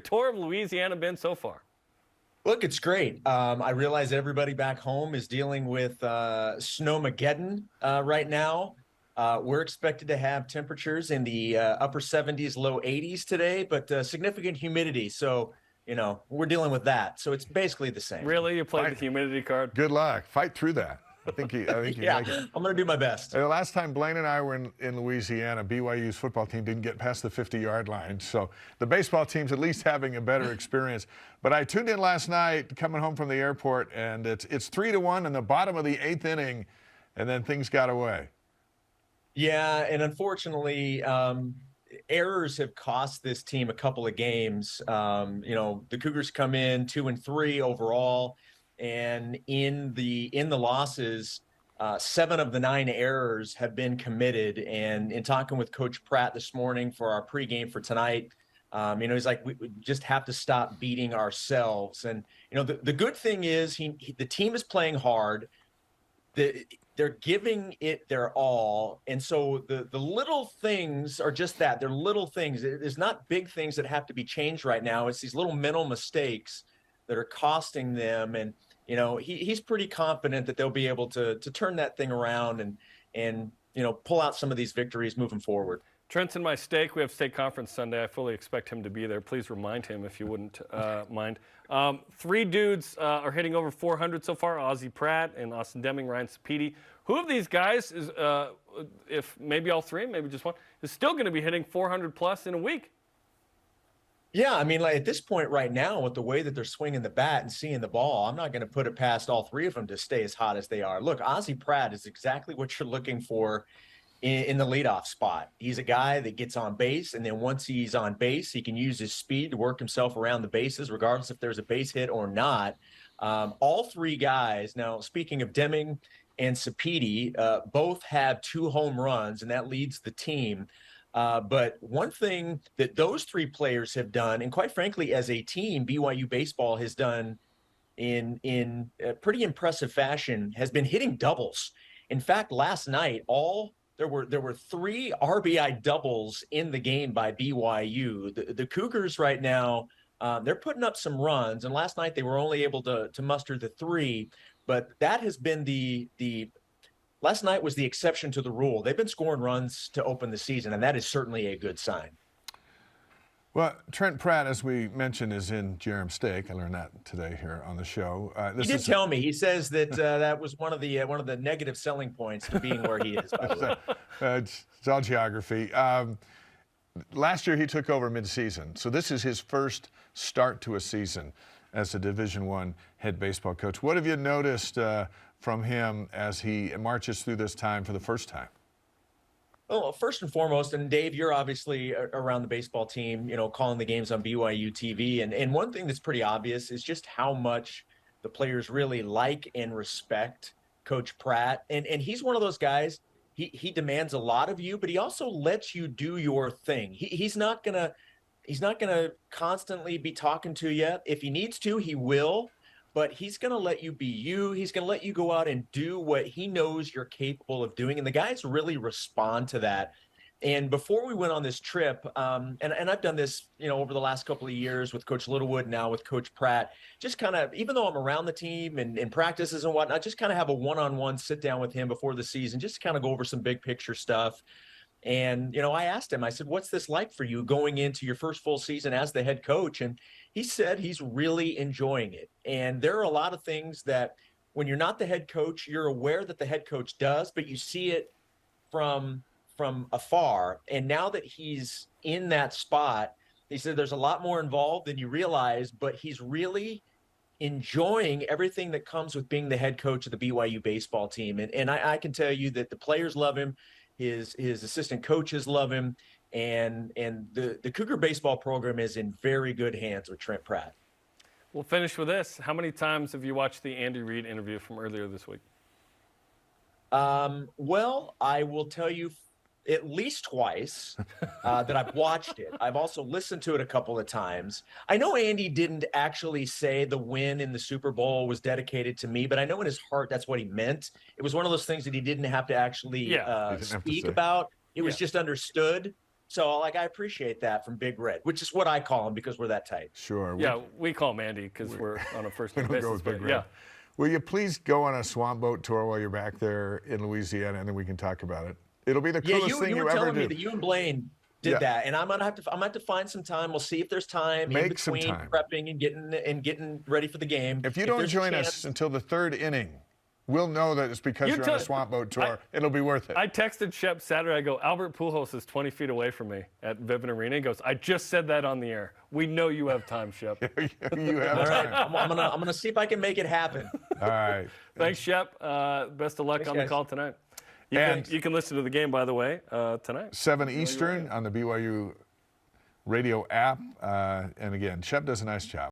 tour of Louisiana been so far? Look, it's great. I realize everybody back home is dealing with snowmageddon right now. We're expected to have temperatures in the upper 70s, low 80s today, but significant humidity. So, we're dealing with that. So it's basically the same. Really? You played the humidity card? Good luck. Fight through that. I think you Yeah, make it. I'm going to do my best. The last time Blaine and I were in Louisiana, BYU's football team didn't get past the 50-yard line. So the baseball team's at least having a better experience. But I tuned in last night coming home from the airport, and it's 3-1 in the bottom of the 8th inning, and then things got away. Yeah, and unfortunately, errors have cost this team a couple of games. The Cougars come in 2-3 overall. And in the losses, 7 of the 9 errors have been committed. And in talking with Coach Pratt this morning for our pregame for tonight, he's like, we just have to stop beating ourselves. And the good thing is the team is playing hard. They're giving it their all. And so the little things are just that. They're little things. There's not big things that have to be changed right now. It's these little mental mistakes that are costing them. And he's pretty confident that they'll be able to turn that thing around and pull out some of these victories moving forward. Trent's in my stake. We have state conference Sunday. I fully expect him to be there. Please remind him if you wouldn't mind. 3 dudes are hitting over 400 so far: Ozzie Pratt and Austin Deming, Ryan Sapedi. Who of these guys is, if maybe all 3, maybe just one, is still going to be hitting 400 plus in a week? Yeah, I mean, like at this point right now, with the way that they're swinging the bat and seeing the ball, I'm not going to put it past all 3 of them to stay as hot as they are. Look, Ozzie Pratt is exactly what you're looking for in the leadoff spot. He's a guy that gets on base, and then once he's on base, he can use his speed to work himself around the bases, regardless if there's a base hit or not. All 3 guys, now speaking of Deming and Sapedi, both have 2 home runs, and that leads the team. But one thing that those 3 players have done, and quite frankly, as a team, BYU Baseball has done in a pretty impressive fashion, has been hitting doubles. In fact, last night, there were 3 RBI doubles in the game by BYU. The Cougars right now, they're putting up some runs, and last night they were only able to muster the 3. But that has been last night was the exception to the rule. They've been scoring runs to open the season, and that is certainly a good sign. Well, Trent Pratt, as we mentioned, is in Jerem's stake. I learned that today here on the show. He did tell me. He says that that was one of the negative selling points to being where he is. By the way. It's all geography. Last year he took over midseason, so this is his first start to a season as a Division I head baseball coach. What have you noticed from him as he marches through this time for the first time? Well, first and foremost, and Dave, you're obviously around the baseball team, calling the games on BYU TV. And one thing that's pretty obvious is just how much the players really like and respect Coach Pratt. And he's one of those guys, he demands a lot of you, but he also lets you do your thing. He's not gonna constantly be talking to you. If he needs to, he will. But he's going to let you be you. He's going to let you go out and do what he knows you're capable of doing. And the guys really respond to that. And before we went on this trip, and I've done this, over the last couple of years with Coach Littlewood, now with Coach Pratt, just kind of, even though I'm around the team and in practices and whatnot, just kind of have a one-on-one sit down with him before the season, just to kind of go over some big picture stuff. And, I asked him, I said, what's this like for you going into your first full season as the head coach? And he said he's really enjoying it. And there are a lot of things that when you're not the head coach, you're aware that the head coach does, but you see it from afar. And now that he's in that spot, he said there's a lot more involved than you realize, but he's really enjoying everything that comes with being the head coach of the BYU baseball team. And I can tell you that the players love him. His assistant coaches love him, and the Cougar baseball program is in very good hands with Trent Pratt. We'll finish with this. How many times have you watched the Andy Reid interview from earlier this week? Well, I will tell you at least twice that I've watched it. I've also listened to it a couple of times. I know Andy didn't actually say the win in the Super Bowl was dedicated to me, but I know in his heart that's what he meant. It was one of those things that he didn't have to actually speak about. It was just understood. So, like, I appreciate that from Big Red, which is what I call him because we're that tight. Sure. Yeah, we call him Andy because we're on a first name We'll go basis. with Big But Red. yeah, Will you please go on a swamp boat tour while you're back there in Louisiana, and then we can talk about it. It'll be the Yeah, coolest thing you were ever telling do. me that you and Blaine did that, and I'm gonna have to find some time. We'll see if there's time in Make some between time. prepping and getting ready for the game. If you don't there's a join chance- us until the third inning, we'll know that it's because you're on a swamp boat tour. It'll be worth it. I texted Shep Saturday. I go, Albert Pujols is 20 feet away from me at Vivint Arena. He goes, I just said that on the air. We know you have time, Shep. You have All time. right, I'm gonna see if I can make it happen. All right. Thanks, Shep. Best of luck on the guys. call tonight. And- You can listen to the game, by the way, tonight. 7 Eastern on the BYU radio app. And again, Shep does a nice job.